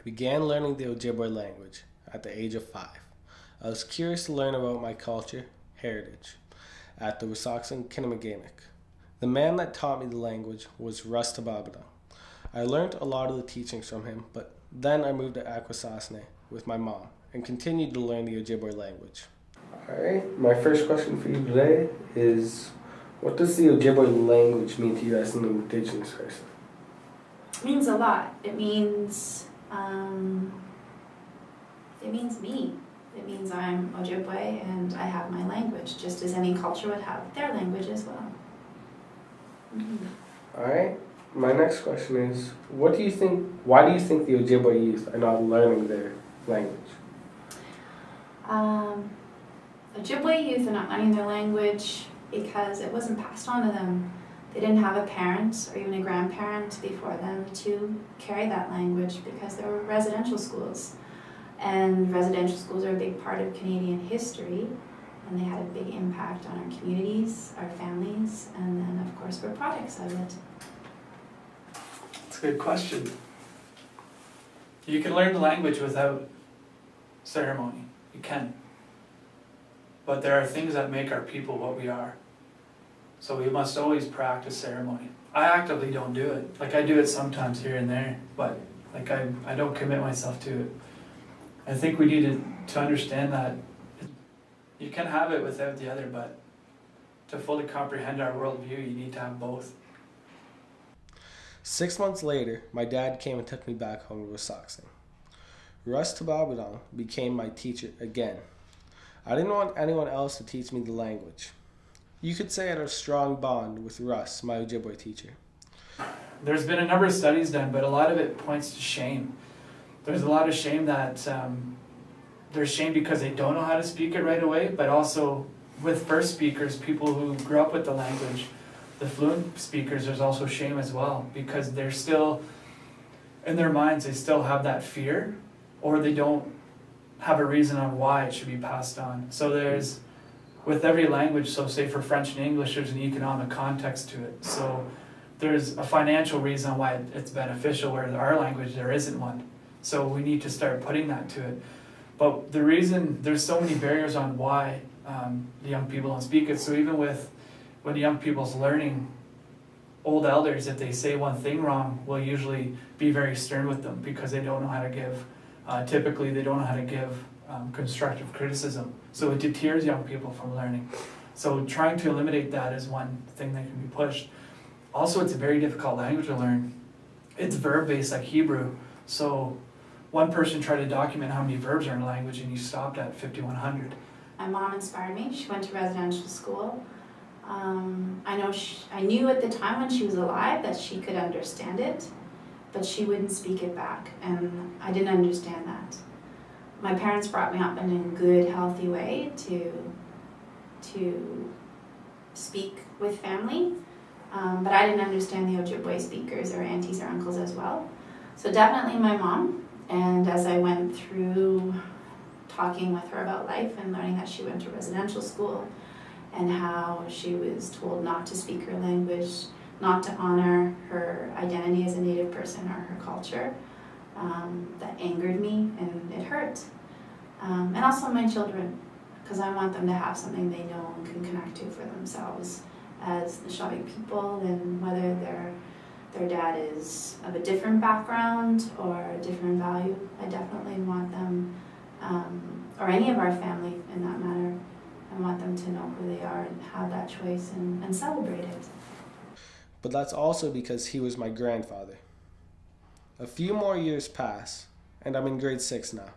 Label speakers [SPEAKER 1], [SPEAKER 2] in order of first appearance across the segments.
[SPEAKER 1] began learning the Ojibway language at the age of 5. I was curious to learn about my culture, heritage, at the Wasauksing First. The man that taught me the language was Russ. I learned a lot of the teachings from him, but then I moved to Wasauksing with my mom and continued to learn the Ojibway language. Alright, my first question for you today is, what does the Ojibway language mean to you as an Indigenous person?
[SPEAKER 2] It means a lot. It means me. It means I'm Ojibway and I have my language, just as any culture would have their language as well. Mm-hmm.
[SPEAKER 1] Alright, my next question is, why do you think the Ojibway youth are not learning their language?
[SPEAKER 2] Ojibway youth are not learning their language because it wasn't passed on to them. They didn't have a parent or even a grandparent before them to carry that language because there were residential schools. And residential schools are a big part of Canadian history, and they had a big impact on our communities, our families, and then of course we're products of it.
[SPEAKER 3] That's a good question. You can learn the language without ceremony. You can. But there are things that make our people what we are. So we must always practice ceremony. I actively don't do it. Like, I do it sometimes here and there, but like I don't commit myself to it. I think we need to understand that you can have it without the other, but to fully comprehend our worldview, you need to have both.
[SPEAKER 1] 6 months later, my dad came and took me back home to Wasauksing. Russ became my teacher again. I didn't want anyone else to teach me the language. You could say I had a strong bond with Russ, my Ojibway teacher.
[SPEAKER 3] There's been a number of studies done, but a lot of it points to shame. There's a lot of shame that there's shame because they don't know how to speak it right away, but also with first speakers, people who grew up with the language, the fluent speakers, there's also shame as well because they're still, in their minds, they still have that fear, or they don't have a reason on why it should be passed on. So there's, with every language, so say for French and English, there's an economic context to it. So there's a financial reason why it's beneficial, whereas our language, there isn't one. So we need to start putting that to it. But the reason, there's so many barriers on why the young people don't speak it. So even when the young people's learning, old elders, if they say one thing wrong, will usually be very stern with them because they don't know how to give, typically they don't know how to give constructive criticism. So it deters young people from learning. So trying to eliminate that is one thing that can be pushed. Also, it's a very difficult language to learn. It's verb-based like Hebrew. So one person tried to document how many verbs are in a language and he stopped at 5,100.
[SPEAKER 2] My mom inspired me. She went to residential school. I knew at the time when she was alive that she could understand it, but she wouldn't speak it back, and I didn't understand that. My parents brought me up in a good, healthy way to speak with family, but I didn't understand the Ojibway speakers or aunties or uncles as well. So definitely my mom, and as I went through talking with her about life and learning that she went to residential school and how she was told not to speak her language, not to honor her identity as a Native person or her culture, that angered me and it hurt. And also my children, because I want them to have something they know and can connect to for themselves as the Shawnee people, and whether their dad is of a different background or a different value. I definitely want them, or any of our family in that matter, I want them to know who they are and have that choice and celebrate it.
[SPEAKER 1] But that's also because he was my grandfather. A few more years pass, and I'm in grade 6 now.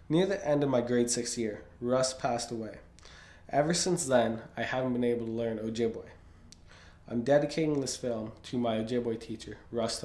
[SPEAKER 1] Near the end of my grade 6 year, Russ passed away. Ever since then, I haven't been able to learn Ojibway. I'm dedicating this film to my Ojibway teacher, Russ.